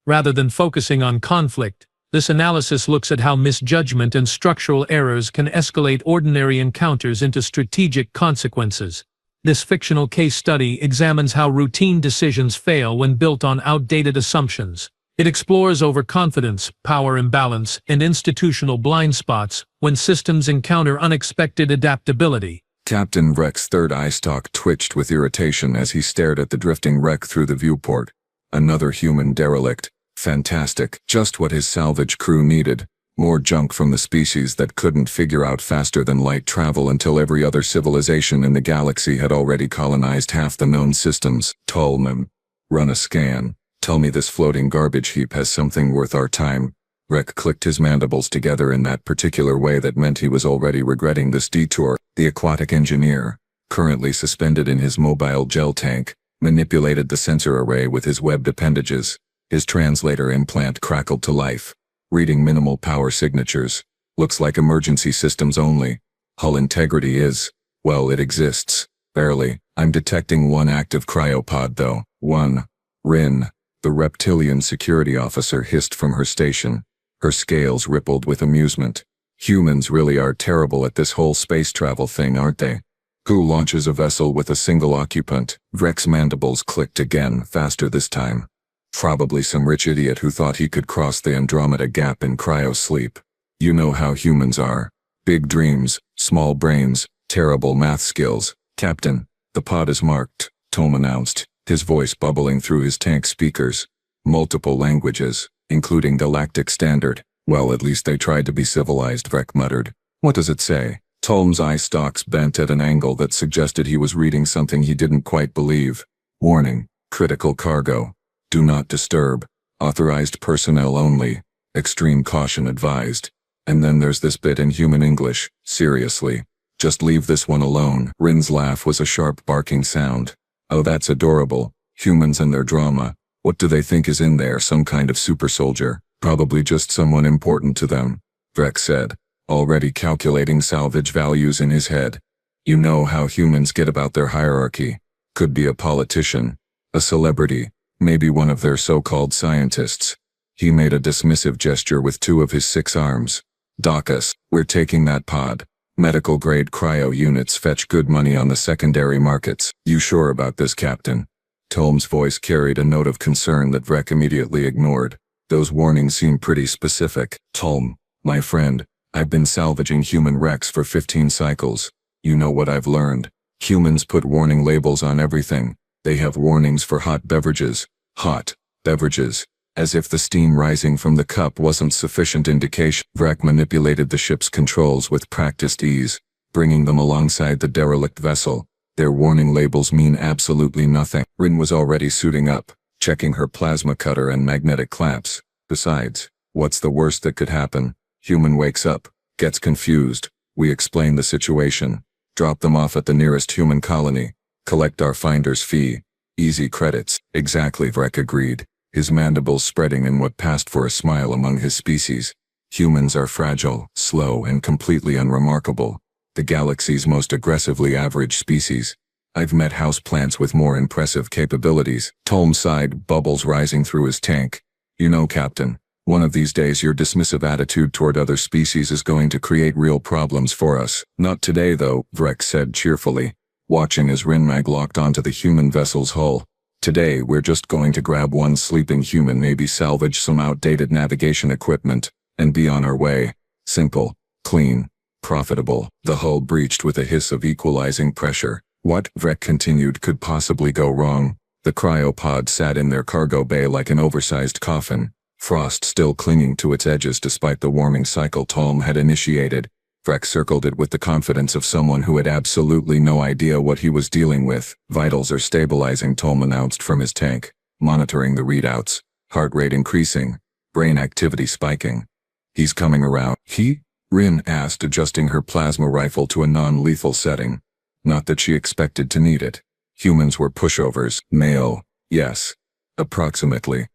Rather than focusing on conflict, this analysis looks at how misjudgment and structural errors can escalate ordinary encounters into strategic consequences. This fictional case study examines how routine decisions fail when built on outdated assumptions. It explores overconfidence, power imbalance, and institutional blind spots when systems encounter unexpected adaptability. Captain Rek's third eye stalk twitched with irritation as he stared at the drifting wreck through the viewport. Another human derelict. Fantastic. Just what his salvage crew needed. More junk from the species that couldn't figure out faster than light travel until every other civilization in the galaxy had already colonized half the known systems. Tolman. Run a scan. Tell me this floating garbage heap has something worth our time. Rek clicked his mandibles together in that particular way that meant he was already regretting this detour. The aquatic engineer, currently suspended in his mobile gel tank, manipulated the sensor array with his webbed appendages. His translator implant crackled to life, reading minimal power signatures. Looks like emergency systems only. Hull integrity is, well, it exists. Barely. I'm detecting one active cryopod though. One. Rin, the reptilian security officer, hissed from her station. Her scales rippled with amusement. Humans really are terrible at this whole space travel thing, aren't they? Who launches a vessel with a single occupant? Rek's mandibles clicked again, faster this time. Probably some rich idiot who thought he could cross the Andromeda Gap in cryo sleep. You know how humans are. Big dreams, small brains, terrible math skills. Captain, the pod is marked, Tom announced, his voice bubbling through his tank speakers. Multiple languages, including Galactic Standard. Well, at least they tried to be civilized, Rek muttered. What does it say? Tom's eye stalks bent at an angle that suggested he was reading something he didn't quite believe. Warning, critical cargo. Do not disturb. Authorized personnel only. Extreme caution advised. And then there's this bit in human English. Seriously. Just leave this one alone. Rin's laugh was a sharp barking sound. Oh, that's adorable. Humans and their drama. What do they think is in there? Some kind of super soldier? Probably just someone important to them, Rek said, already calculating salvage values in his head. You know how humans get about their hierarchy. Could be a politician, a celebrity, maybe one of their so-called scientists. He made a dismissive gesture with two of his 6 arms. Dock us, we're taking that pod. Medical-grade cryo units fetch good money on the secondary markets. You sure about this, Captain? Tom's voice carried a note of concern that Rek immediately ignored. Those warnings seem pretty specific. Tom, my friend, I've been salvaging human wrecks for 15 cycles. You know what I've learned. Humans put warning labels on everything. They have warnings for hot beverages. Hot beverages. As if the steam rising from the cup wasn't sufficient indication. Rek manipulated the ship's controls with practiced ease, bringing them alongside the derelict vessel. Their warning labels mean absolutely nothing. Rin was already suiting up, checking her plasma cutter and magnetic clamps. Besides, what's the worst that could happen? Human wakes up, gets confused. We explain the situation. Drop them off at the nearest human colony. Collect our finder's fee. Easy credits. Exactly, Rek agreed, his mandibles spreading in what passed for a smile among his species. Humans are fragile, slow, and completely unremarkable. The galaxy's most aggressively average species. I've met houseplants with more impressive capabilities. Tom sighed, bubbles rising through his tank. You know, Captain, one of these days your dismissive attitude toward other species is going to create real problems for us. Not today, though, Rek said cheerfully, watching as Rinmag locked onto the human vessel's hull. Today, we're just going to grab one sleeping human, maybe salvage some outdated navigation equipment, and be on our way. Simple, clean, profitable. The hull breached with a hiss of equalizing pressure. What, Rek continued, could possibly go wrong? The cryopod sat in their cargo bay like an oversized coffin, frost still clinging to its edges despite the warming cycle Tom had initiated. Rek circled it with the confidence of someone who had absolutely no idea what he was dealing with. Vitals are stabilizing, Tom announced from his tank, monitoring the readouts. Heart rate increasing, brain activity spiking. He's coming around. He? Rin asked, adjusting her plasma rifle to a non-lethal setting. Not that she expected to need it. Humans were pushovers. Male, yes. Approximately.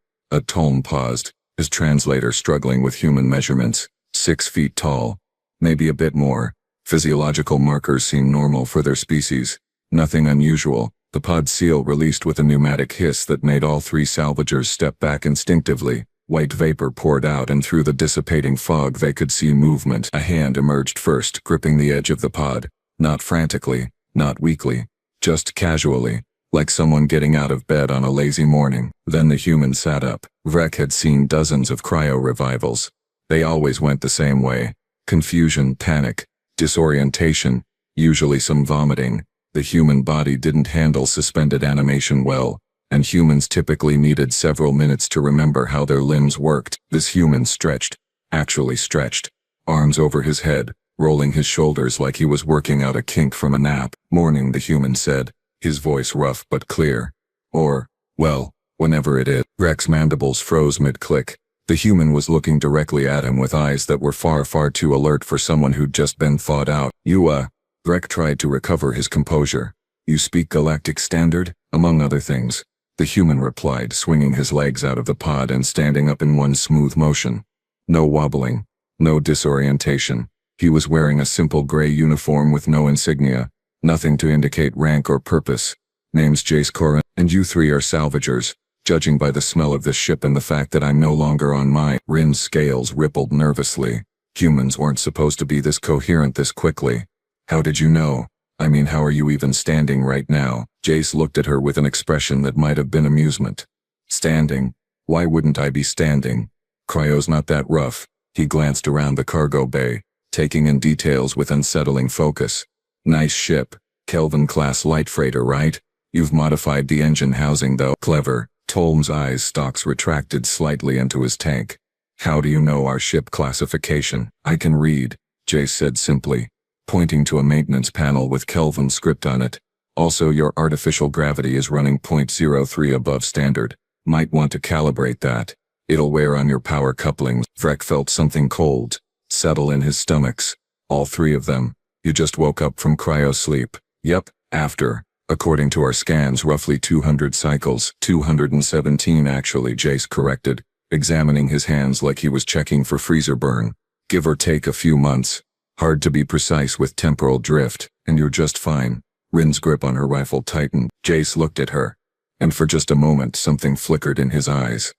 Tom paused, his translator struggling with human measurements. 6 feet tall. Maybe a bit more. Physiological markers seem normal for their species. Nothing unusual. The pod seal released with a pneumatic hiss that made all three salvagers step back instinctively. White vapor poured out, and through the dissipating fog they could see movement. A hand emerged first, gripping the edge of the pod. Not frantically, not weakly, just casually, like someone getting out of bed on a lazy morning. Then the human sat up. Vrek had seen dozens of cryo revivals. They always went the same way. Confusion, panic, disorientation, usually some vomiting. The human body didn't handle suspended animation well, and humans typically needed several minutes to remember how their limbs worked. This human stretched, actually stretched, arms over his head, rolling his shoulders like he was working out a kink from a nap. "Morning," the human said, his voice rough but clear. Or, well, whenever it is. Vrek's mandibles froze mid-click. The human was looking directly at him with eyes that were far, far too alert for someone who'd just been thawed out. Vrek tried to recover his composure. "You speak Galactic Standard?" "Among other things," the human replied, swinging his legs out of the pod and standing up in one smooth motion. No wobbling, no disorientation. He was wearing a simple gray uniform with no insignia, nothing to indicate rank or purpose. "Name's Jace Corin, and you three are salvagers. Judging by the smell of this ship and the fact that I'm no longer on my..." Rin's scales rippled nervously. Humans weren't supposed to be this coherent this quickly. "How did you know? I mean, how are you even standing right now?" Jace looked at her with an expression that might have been amusement. "Standing? Why wouldn't I be standing? Cryo's not that rough." He glanced around the cargo bay, taking in details with unsettling focus. "Nice ship. Kelvin-class light freighter, right? You've modified the engine housing though." "Clever." Tolm's eyes stalks retracted slightly into his tank. "How do you know our ship classification?" "I can read," Jace said simply, pointing to a maintenance panel with Kelvin script on it. "Also, your artificial gravity is running 0.03 above standard. Might want to calibrate that. It'll wear on your power couplings." Vrek felt something cold settle in his stomachs. "All three of them. You just woke up from cryo sleep." "Yep, after, according to our scans, roughly 200 cycles." 217 actually, Jace corrected, examining his hands like he was checking for freezer burn. "Give or take a few months. Hard to be precise with temporal drift, and you're just fine." Rin's grip on her rifle tightened. Jace looked at her, and for just a moment something flickered in his eyes.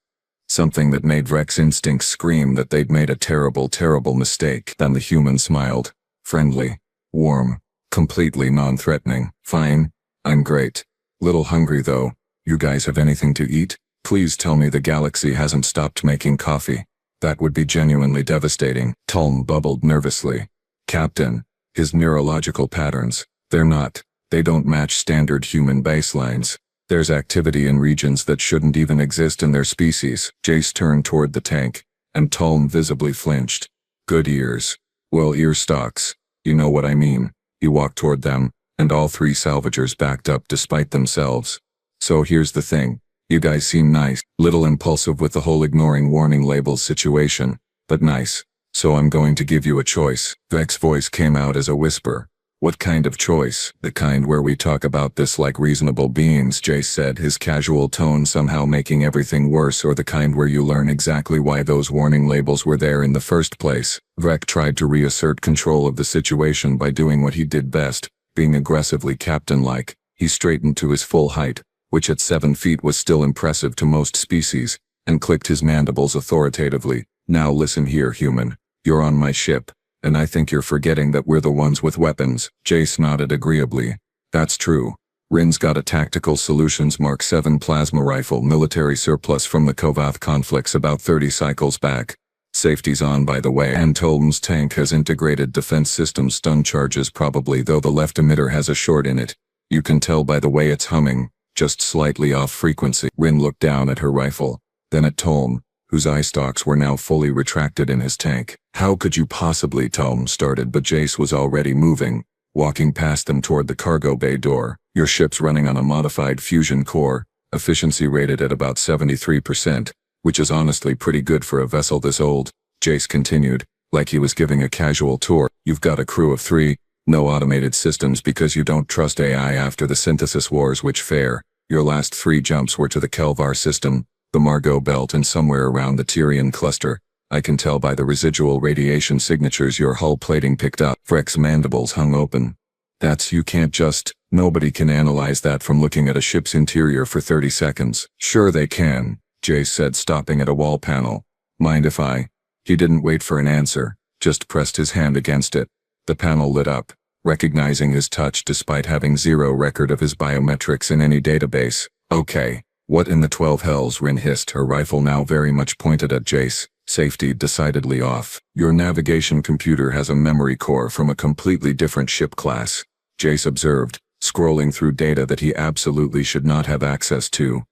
Something that made Vrek's instincts scream that they'd made a terrible, terrible mistake. Then the human smiled. Friendly, warm, completely non-threatening. "Fine, I'm great. Little hungry though. You guys have anything to eat? Please tell me the galaxy hasn't stopped making coffee. That would be genuinely devastating." Tolm bubbled nervously. "Captain, his neurological patterns, they don't match standard human baselines. There's activity in regions that shouldn't even exist in their species." Jace turned toward the tank, and Tolm visibly flinched. "Good ears. Well, ear stalks. You know what I mean." He walked toward them, and all three salvagers backed up despite themselves. "So here's the thing. You guys seem nice. Little impulsive with the whole ignoring warning labels situation, but nice. So I'm going to give you a choice." Vrek's voice came out as a whisper. "What kind of choice?" "The kind where we talk about this like reasonable beings," Jace said, his casual tone somehow making everything worse, "or the kind where you learn exactly why those warning labels were there in the first place." Vrek tried to reassert control of the situation by doing what he did best, being aggressively captain-like. He straightened to his full height, which at 7 feet was still impressive to most species, and clicked his mandibles authoritatively. "Now listen here, human. You're on my ship, and I think you're forgetting that we're the ones with weapons." Jace nodded agreeably. "That's true. Rin's got a Tactical Solutions Mark 7 plasma rifle military surplus from the Kovath conflicts about 30 cycles back. Safety's on, by the way, and Tolm's tank has integrated defense system stun charges probably, though the left emitter has a short in it. You can tell by the way it's humming, just slightly off frequency." Rin looked down at her rifle, then at Tolm, whose eye stalks were now fully retracted in his tank. "How could you possibly?" Tolm started, but Jace was already moving, walking past them toward the cargo bay door. "Your ship's running on a modified fusion core, efficiency rated at about 73%, which is honestly pretty good for a vessel this old," Jace continued, like he was giving a casual tour. "You've got a crew of 3, no automated systems because you don't trust AI after the synthesis wars, which fair. Your last 3 jumps were to the Kelvar system, the Margot belt, and somewhere around the Tyrian cluster. I can tell by the residual radiation signatures your hull plating picked up." Vrek's mandibles hung open. You can't just, nobody can analyze that from looking at a ship's interior for 30 seconds. Sure they can, Jace said, stopping at a wall panel. Mind if I? He didn't wait for an answer, just pressed his hand against it. The panel lit up, recognizing his touch despite having zero record of his biometrics in any database. Okay, what in the 12 hells? Rin hissed, her rifle now very much pointed at Jace. Safety decidedly off. Your navigation computer has a memory core from a completely different ship class, Jace observed, scrolling through data that he absolutely should not have access to.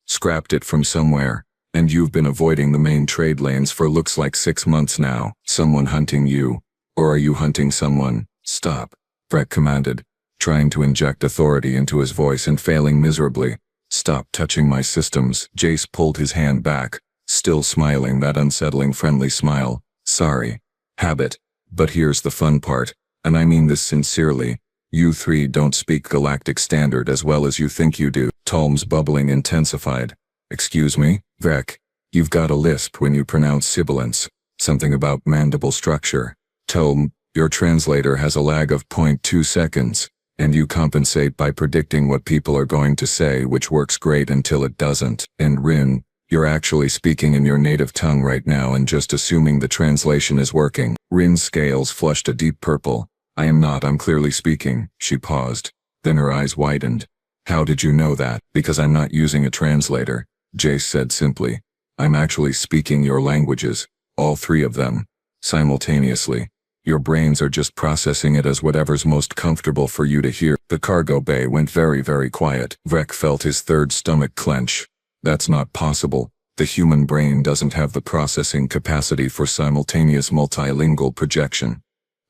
Scrapped it from somewhere, and you've been avoiding the main trade lanes for looks like 6 months now. Someone hunting you? Or are you hunting someone? Stop, Vrek commanded, trying to inject authority into his voice and failing miserably. Stop touching my systems. Jace pulled his hand back, still smiling that unsettling friendly smile. Sorry. Habit. But here's the fun part, and I mean this sincerely. You three don't speak Galactic Standard as well as you think you do. Tolm's bubbling intensified. Excuse me, Vrek. You've got a lisp when you pronounce sibilants. Something about mandible structure. Tolm, your translator has a lag of 0.2 seconds, and you compensate by predicting what people are going to say, which works great until it doesn't. And Rin, you're actually speaking in your native tongue right now and just assuming the translation is working. Rin's scales flushed a deep purple. I am not, I'm clearly speaking. She paused. Then her eyes widened. How did you know that? Because I'm not using a translator, Jace said simply. I'm actually speaking your languages, all 3 of them, simultaneously. Your brains are just processing it as whatever's most comfortable for you to hear. The cargo bay went very, very quiet. Vrek felt his third stomach clench. That's not possible. The human brain doesn't have the processing capacity for simultaneous multilingual projection.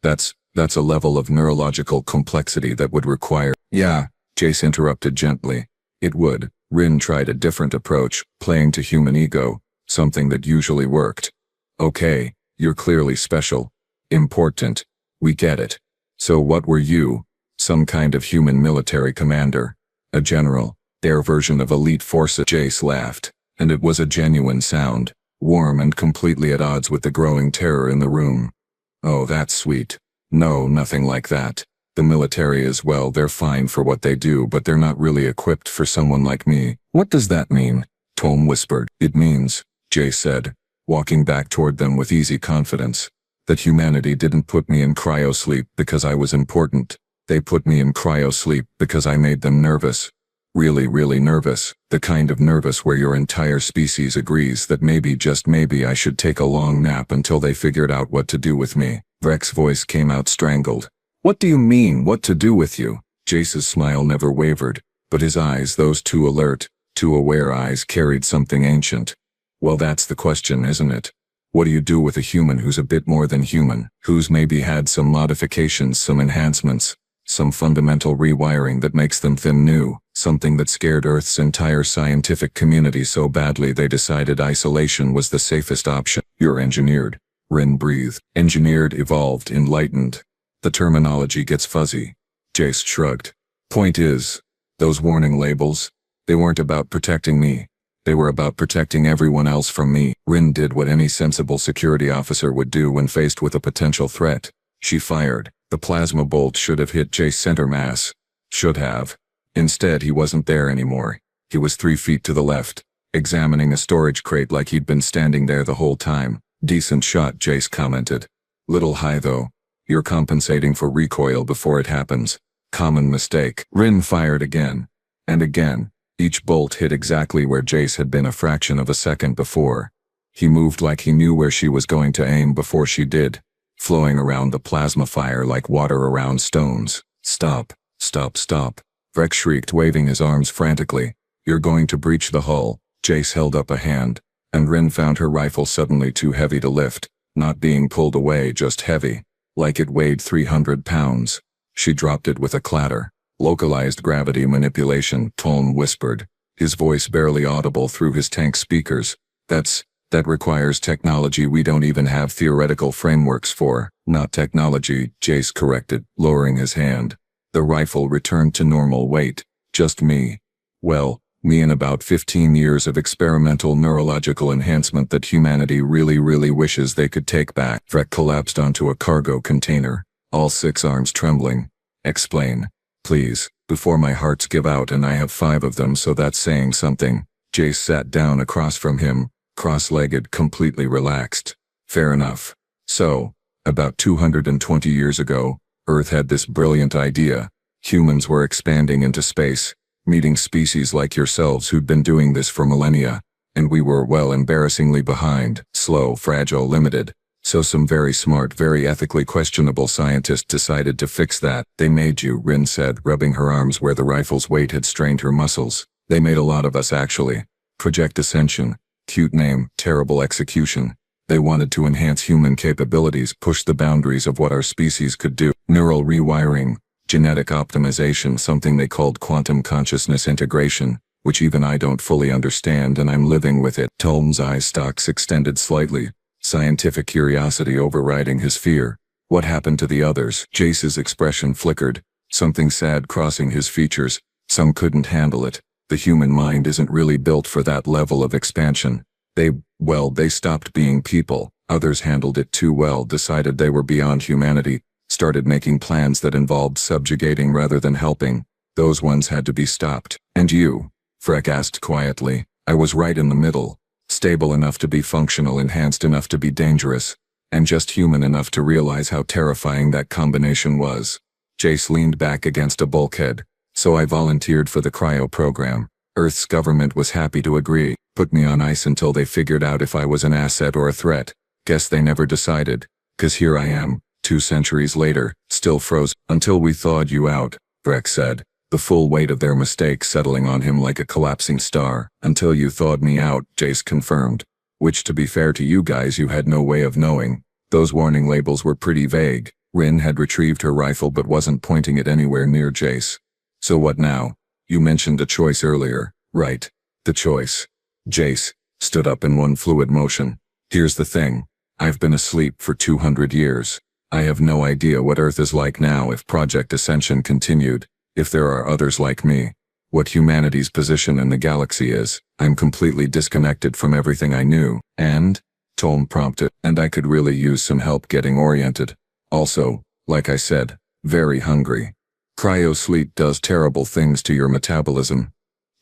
That's a level of neurological complexity that would require— Yeah, Jace interrupted gently. It would. Rin tried a different approach, playing to human ego, something that usually worked. Okay, you're clearly special. Important. We get it. So what were you? Some kind of human military commander? A general? Their version of elite forces? Jace laughed, and it was a genuine sound, warm and completely at odds with the growing terror in the room. Oh, that's sweet. No, nothing like that. The military as well, they're fine for what they do, but they're not really equipped for someone like me. What does that mean? Tolm whispered. It means, Jace said, walking back toward them with easy confidence, that humanity didn't put me in cryo sleep because I was important. They put me in cryo sleep because I made them nervous. Really, really nervous. The kind of nervous where your entire species agrees that maybe, just maybe, I should take a long nap until they figured out what to do with me. Vrek's voice came out strangled. What do you mean, what to do with you? Jace's smile never wavered, but his eyes, those 2 alert, 2 aware eyes, carried something ancient. Well, that's the question, isn't it? What do you do with a human who's a bit more than human, who's maybe had some modifications, some enhancements, some fundamental rewiring that makes them new, something that scared Earth's entire scientific community so badly they decided isolation was the safest option? You're engineered. Rin breathed. Engineered, evolved, enlightened. The terminology gets fuzzy. Jace shrugged. Point is, those warning labels, they weren't about protecting me. They were about protecting everyone else from me. Rin did what any sensible security officer would do when faced with a potential threat. She fired. The plasma bolt should have hit Jace's center mass. Should have. Instead, he wasn't there anymore. He was 3 feet to the left, examining a storage crate like he'd been standing there the whole time. Decent shot, Jace commented. Little high though. You're compensating for recoil before it happens. Common mistake. Rin fired again. And again. Each bolt hit exactly where Jace had been a fraction of a second before. He moved like he knew where she was going to aim before she did, flowing around the plasma fire like water around stones. Stop. Stop, stop. Vrek shrieked, waving his arms frantically. You're going to breach the hull. Jace held up a hand, and Rin found her rifle suddenly too heavy to lift, not being pulled away, just heavy, like it weighed 300 pounds. She dropped it with a clatter. Localized gravity manipulation, Tolm whispered, his voice barely audible through his tank speakers. That requires technology we don't even have theoretical frameworks for. Not technology, Jace corrected, lowering his hand. The rifle returned to normal weight. Just me. Well, me and about 15 years of experimental neurological enhancement that humanity really, really wishes they could take back. Vrek collapsed onto a cargo container, all 6 arms trembling. Explain. Please, before my hearts give out, and I have 5 of them, so that's saying something. Jace sat down across from him, cross-legged, completely relaxed. Fair enough. So, about 220 years ago, Earth had this brilliant idea. Humans were expanding into space, meeting species like yourselves who'd been doing this for millennia, and we were, well, embarrassingly behind, slow, fragile, limited. So some very smart, very ethically questionable scientists decided to fix that. They made you, Rin said, rubbing her arms where the rifle's weight had strained her muscles. They made a lot of us, actually. Project Ascension. Cute name, terrible execution. They wanted to enhance human capabilities, push the boundaries of what our species could do. Neural rewiring, genetic optimization, something they called quantum consciousness integration, which even I don't fully understand, and I'm living with it. Tolm's eye stalks extended slightly, scientific curiosity overriding his fear. What happened to the others? Jace's expression flickered, something sad crossing his features. Some couldn't handle it. The human mind isn't really built for that level of expansion. They stopped being people. Others handled it too well, decided they were beyond humanity, started making plans that involved subjugating rather than helping. Those ones had to be stopped. And you? Freck asked quietly. I was right in the middle. Stable enough to be functional, enhanced enough to be dangerous, and just human enough to realize how terrifying that combination was. Jace leaned back against a bulkhead. So I volunteered for the Cryo program. Earth's government was happy to agree, put me on ice until they figured out if I was an asset or a threat. Guess they never decided. 'Cause here I am, 2 centuries later, still frozen. Until we thawed you out, Breck said, the full weight of their mistake settling on him like a collapsing star. Until you thawed me out, Jace confirmed. Which, to be fair to you guys, you had no way of knowing. Those warning labels were pretty vague. Rin had retrieved her rifle but wasn't pointing it anywhere near Jace. So what now? You mentioned a choice earlier, right? The choice. Jace stood up in one fluid motion. Here's the thing. I've been asleep for 200 years. I have no idea what Earth is like now if Project Ascension continued, if there are others like me. What humanity's position in the galaxy is. I'm completely disconnected from everything I knew. And? Tolm prompted, and I could really use some help getting oriented. Also, like I said, very hungry. Cryo sleep does terrible things to your metabolism.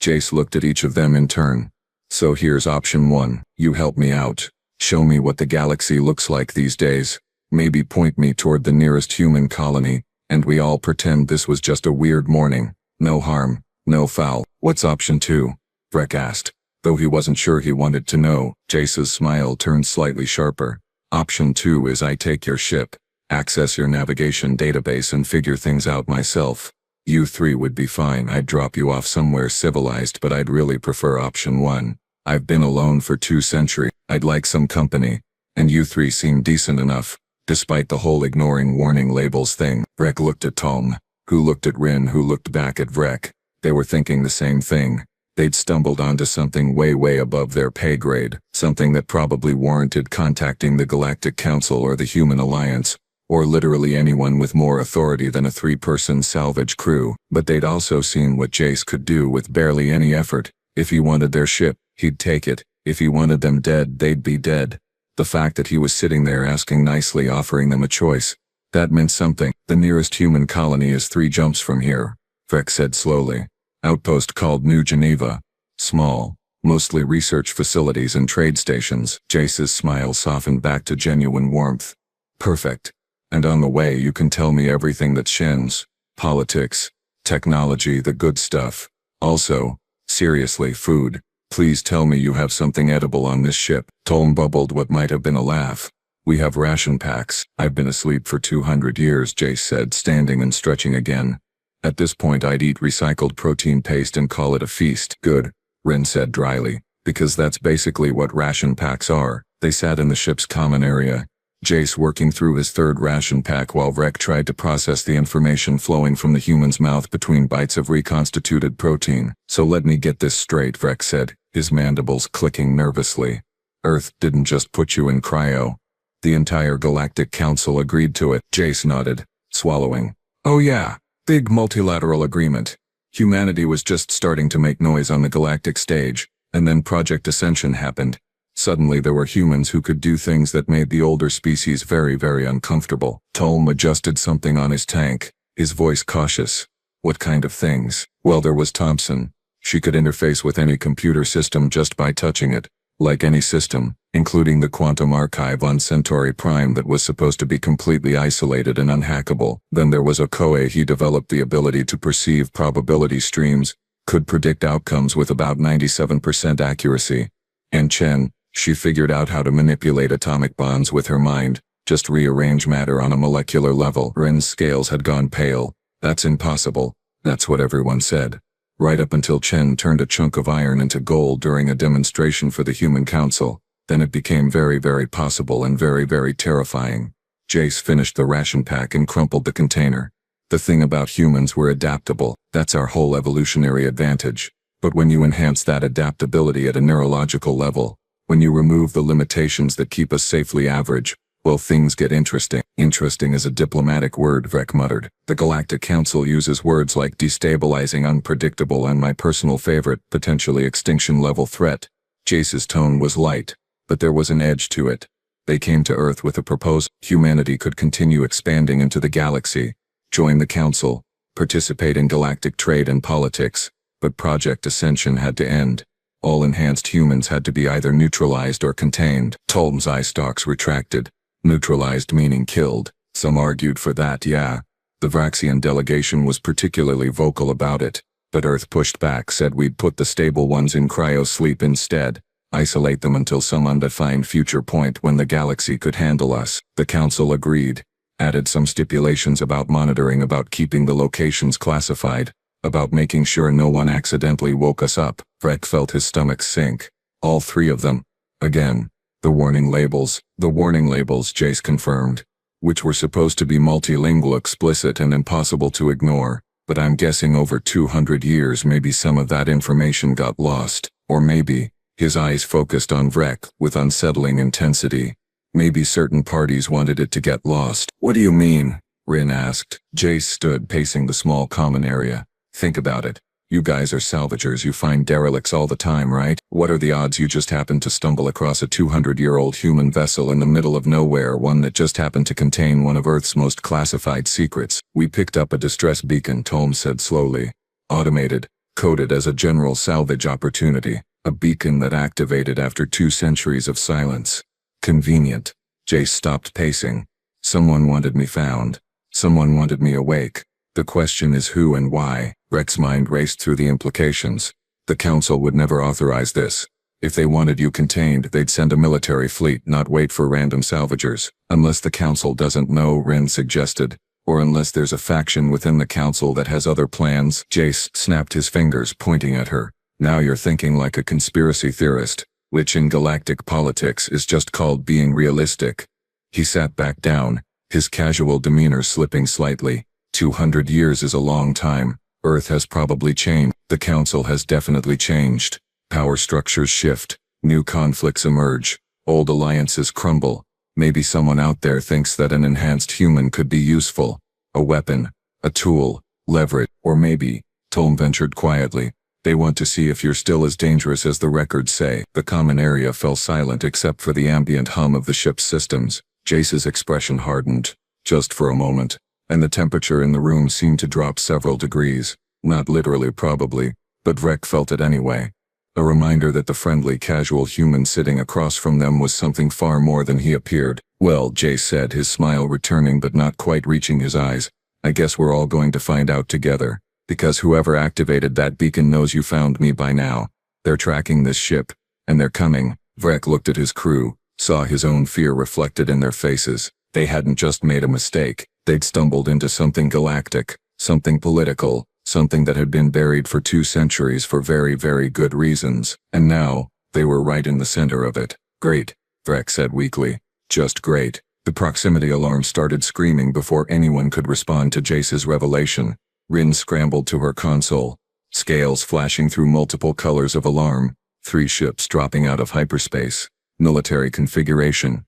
Jace looked at each of them in turn. So here's option 1. You help me out. Show me what the galaxy looks like these days. Maybe point me toward the nearest human colony, and we all pretend this was just a weird morning. No harm, no foul. What's option 2? Breck asked. Though he wasn't sure he wanted to know, Jace's smile turned slightly sharper. Option 2 is I take your ship, access your navigation database and figure things out myself. You 3 would be fine. I'd drop you off somewhere civilized, but I'd really prefer option 1. I've been alone for 2 centuries. I'd like some company. And you 3 seem decent enough, despite the whole ignoring warning labels thing. Breck looked at Tolm, who looked at Rin, who looked back at Breck. They were thinking the same thing. They'd stumbled onto something way above their pay grade, something that probably warranted contacting the Galactic Council or the Human Alliance, or literally anyone with more authority than a 3-person salvage crew. But they'd also seen what Jace could do with barely any effort. If he wanted their ship, he'd take it. If he wanted them dead, they'd be dead. The fact that he was sitting there asking nicely, offering them a choice, that meant something. The nearest human colony is 3 jumps from here, Freck said slowly. Outpost called New Geneva. Small, mostly research facilities and trade stations. Jace's smile softened back to genuine warmth. Perfect. And on the way you can tell me everything that shins. Politics, technology, the good stuff. Also, seriously, food. Please tell me you have something edible on this ship. Tolm bubbled what might have been a laugh. We have ration packs. I've been asleep for 200 years, Jace said, standing and stretching again. At this point I'd eat recycled protein paste and call it a feast. Good, Rin said dryly, because that's basically what ration packs are. They sat in the ship's common area, Jace working through his 3rd ration pack while Rek tried to process the information flowing from the human's mouth between bites of reconstituted protein. So let me get this straight, Rek said, his mandibles clicking nervously. Earth didn't just put you in cryo. The entire Galactic Council agreed to it. Jace nodded, swallowing. Oh yeah, big multilateral agreement. Humanity was just starting to make noise on the galactic stage, and then Project Ascension happened. Suddenly there were humans who could do things that made the older species very uncomfortable. Tolm adjusted something on his tank, his voice cautious. What kind of things? Well, there was Thompson. She could interface with any computer system just by touching it. Like any system, including the quantum archive on Centauri Prime that was supposed to be completely isolated and unhackable. Then there was Okoye. He developed the ability to perceive probability streams, could predict outcomes with about 97% accuracy. And Chen, she figured out how to manipulate atomic bonds with her mind, just rearrange matter on a molecular level. Ren's scales had gone pale. That's impossible. That's what everyone said. Right up until Chen turned a chunk of iron into gold during a demonstration for the Human Council. Then it became very, very possible and very, very terrifying. Jace finished the ration pack and crumpled the container. The thing about humans, we're adaptable. That's our whole evolutionary advantage. But when you enhance that adaptability at a neurological level, when you remove the limitations that keep us safely average, well, things get interesting. Interesting is a diplomatic word, Vrek muttered. The Galactic Council uses words like destabilizing, unpredictable, and my personal favorite, potentially extinction-level threat. Jace's tone was light, but there was an edge to it. They came to Earth with a proposal. Humanity could continue expanding into the galaxy, join the Council, participate in galactic trade and politics, but Project Ascension had to end. All enhanced humans had to be either neutralized or contained. Tolm's eye stalks retracted. Neutralized meaning killed. Some argued for that, yeah. The Vraxian delegation was particularly vocal about it, but Earth pushed back, said we'd put the stable ones in cryo sleep instead, isolate them until some undefined future point when the galaxy could handle us. The Council agreed, added some stipulations about monitoring, about keeping the locations classified, about making sure no one accidentally woke us up. Vrek felt his stomach sink. All three of them. Again. The warning labels, Jace confirmed, which were supposed to be multilingual, explicit, and impossible to ignore, but I'm guessing over 200 years maybe some of that information got lost, or maybe, his eyes focused on Vrek with unsettling intensity, maybe certain parties wanted it to get lost. What do you mean? Rin asked. Jace stood pacing the small common area. Think about it. You guys are salvagers, you find derelicts all the time, right? What are the odds you just happened to stumble across a 200-year-old human vessel in the middle of nowhere, one that just happened to contain one of Earth's most classified secrets? We picked up a distress beacon, Tolm said slowly. Automated, coded as a general salvage opportunity. A beacon that activated after 2 centuries of silence. Convenient. Jace stopped pacing. Someone wanted me found. Someone wanted me awake. The question is who and why. Rek's mind raced through the implications. The Council would never authorize this. If they wanted you contained, they'd send a military fleet, not wait for random salvagers. Unless the Council doesn't know, Rin suggested. Or unless there's a faction within the Council that has other plans. Jace snapped his fingers, pointing at her. Now you're thinking like a conspiracy theorist, which in galactic politics is just called being realistic. He sat back down, his casual demeanor slipping slightly. 200 years is a long time. Earth has probably changed. The Council has definitely changed. Power structures shift. New conflicts emerge. Old alliances crumble. Maybe someone out there thinks that an enhanced human could be useful. A weapon. A tool. Leverage. Or maybe, Tolm ventured quietly, they want to see if you're still as dangerous as the records say. The common area fell silent except for the ambient hum of the ship's systems. Jace's expression hardened. Just for a moment. And the temperature in the room seemed to drop several degrees. Not literally probably, but Vrek felt it anyway. A reminder that the friendly, casual human sitting across from them was something far more than he appeared. Well, Jace said, his smile returning but not quite reaching his eyes. I guess we're all going to find out together. Because whoever activated that beacon knows you found me by now. They're tracking this ship, and they're coming. Vrek looked at his crew, saw his own fear reflected in their faces. They hadn't just made a mistake. They'd stumbled into something galactic, something political, something that had been buried for 2 centuries for very, very good reasons. And now, they were right in the center of it. Great, Vrek said weakly. Just great. The proximity alarm started screaming before anyone could respond to Jace's revelation. Rin scrambled to her console, scales flashing through multiple colors of alarm, 3 ships dropping out of hyperspace. Military configuration.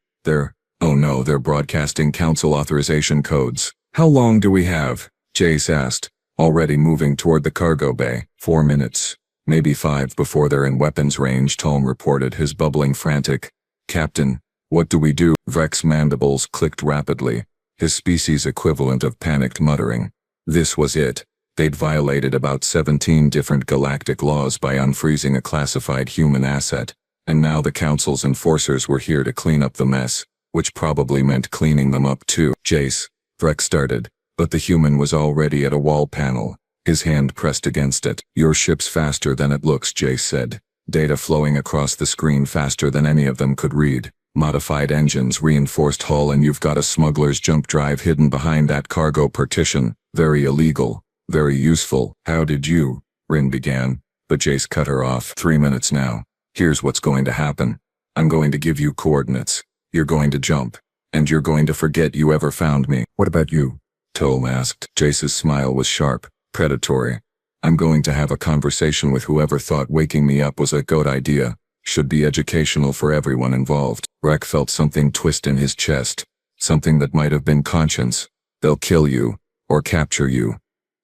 Oh no, they're broadcasting Council authorization codes. How long do we have? Jace asked, already moving toward the cargo bay. 4 minutes. Maybe 5 before they're in weapons range, Tolm reported, his bubbling frantic. Captain, what do we do? Vrek's mandibles clicked rapidly, his species equivalent of panicked muttering. This was it. They'd violated about 17 different galactic laws by unfreezing a classified human asset, and now the Council's enforcers were here to clean up the mess, which probably meant cleaning them up too. Jace, Vrek started, but the human was already at a wall panel, his hand pressed against it. Your ship's faster than it looks, Jace said. Data flowing across the screen faster than any of them could read. Modified engines, reinforced hull, and you've got a smuggler's jump drive hidden behind that cargo partition. Very illegal. Very useful. How did you? Rin began, but Jace cut her off. 3 minutes now. Here's what's going to happen. I'm going to give you coordinates. You're going to jump. And you're going to forget you ever found me. What about you? Tolm asked. Jace's smile was sharp, predatory. I'm going to have a conversation with whoever thought waking me up was a good idea. Should be educational for everyone involved. Vrek felt something twist in his chest. Something that might have been conscience. They'll kill you. Or capture you.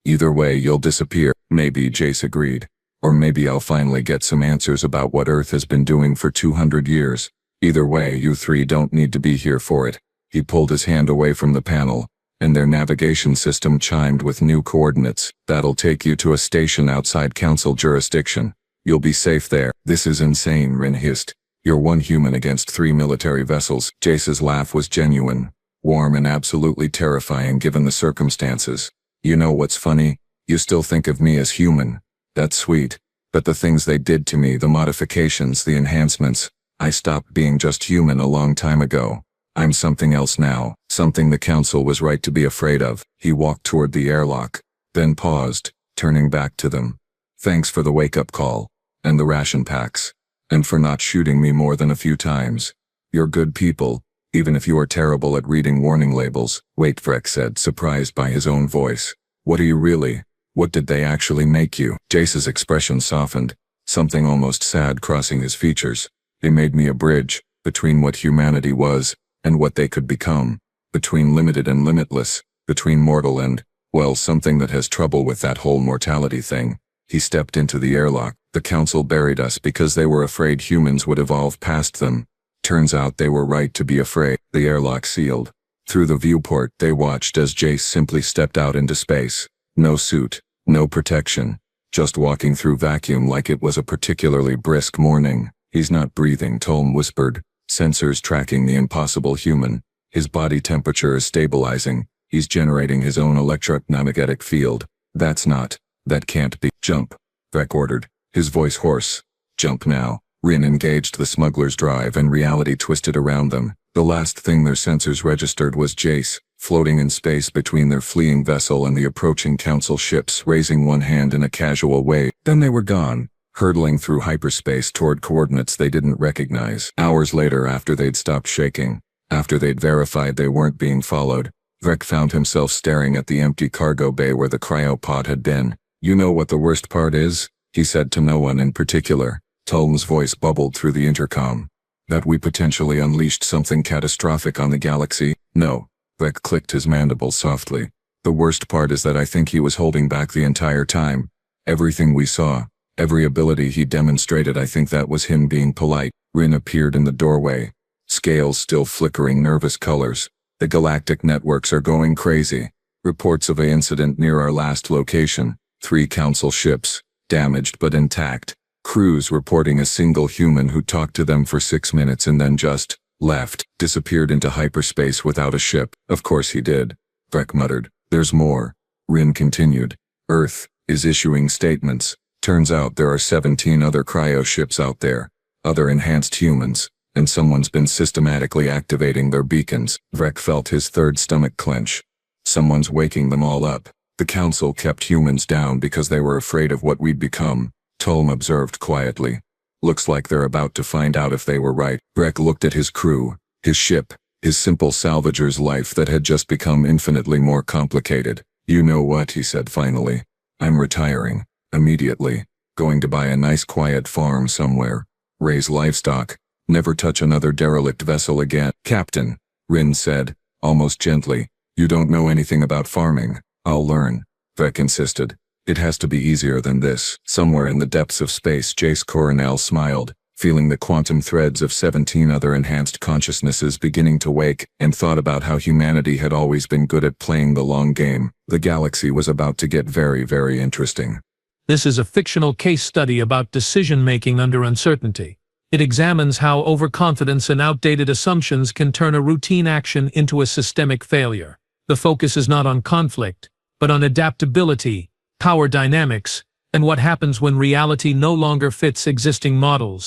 Either way, you'll disappear. Maybe, Jace agreed. Or maybe I'll finally get some answers about what Earth has been doing for 200 years. Either way, you three don't need to be here for it. He pulled his hand away from the panel, and their navigation system chimed with new coordinates. That'll take you to a station outside Council jurisdiction. You'll be safe there. This is insane, Rin hissed. You're one human against 3 military vessels. Jace's laugh was genuine, warm, and absolutely terrifying given the circumstances. You know what's funny? You still think of me as human. That's sweet. But the things they did to me, the modifications, the enhancements, I stopped being just human a long time ago. I'm something else now, something the Council was right to be afraid of. He walked toward the airlock, then paused, turning back to them. Thanks for the wake-up call, and the ration packs, and for not shooting me more than a few times. You're good people, even if you are terrible at reading warning labels. Wait, Vrek said, surprised by his own voice. What are you really? What did they actually make you? Jace's expression softened, something almost sad crossing his features. They made me a bridge, between what humanity was, and what they could become. Between limited and limitless, between mortal and, well, something that has trouble with that whole mortality thing. He stepped into the airlock. The Council buried us because they were afraid humans would evolve past them. Turns out they were right to be afraid. The airlock sealed. Through the viewport, they watched as Jace simply stepped out into space. No suit, no protection. Just walking through vacuum like it was a particularly brisk morning. He's not breathing, Tolm whispered. Sensors tracking the impossible human. His body temperature is stabilizing. He's generating his own electromagnetic field. That can't be. Jump, Vrek ordered, his voice hoarse. Jump now. Rin engaged the smuggler's drive and reality twisted around them. The last thing their sensors registered was Jace, floating in space between their fleeing vessel and the approaching Council ships, raising one hand in a casual wave. Then they were gone, hurtling through hyperspace toward coordinates they didn't recognize. Hours later, after they'd stopped shaking, after they'd verified they weren't being followed, Vrek found himself staring at the empty cargo bay where the cryopod had been. You know what the worst part is? He said to no one in particular. Tolm's voice bubbled through the intercom. That we potentially unleashed something catastrophic on the galaxy? No. Vrek clicked his mandibles softly. The worst part is that I think he was holding back the entire time. Everything we saw, every ability he demonstrated, I think that was him being polite. Rin appeared in the doorway. Scales still flickering nervous colors. The galactic networks are going crazy. Reports of an incident near our last location. 3 Council ships, damaged but intact. Crews reporting a single human who talked to them for 6 minutes and then just left, disappeared into hyperspace without a ship. Of course he did, Vrek muttered. There's more. Rin continued. Earth is issuing statements. Turns out there are 17 other cryo ships out there, other enhanced humans, and someone's been systematically activating their beacons. Vrek felt his third stomach clench. Someone's waking them all up. The Council kept humans down because they were afraid of what we'd become, Tolm observed quietly. Looks like they're about to find out if they were right. Vrek looked at his crew, his ship, his simple salvager's life that had just become infinitely more complicated. You know what, he said finally. I'm retiring. Immediately. Going to buy a nice quiet farm somewhere. Raise livestock. Never touch another derelict vessel again. Captain, Rin said, almost gently. You don't know anything about farming. I'll learn. Vrek insisted. It has to be easier than this. Somewhere in the depths of space, Jace Coronel smiled, feeling the quantum threads of 17 other enhanced consciousnesses beginning to wake, and thought about how humanity had always been good at playing the long game. The galaxy was about to get very, very interesting. This is a fictional case study about decision-making under uncertainty. It examines how overconfidence and outdated assumptions can turn a routine action into a systemic failure. The focus is not on conflict, but on adaptability, power dynamics, and what happens when reality no longer fits existing models.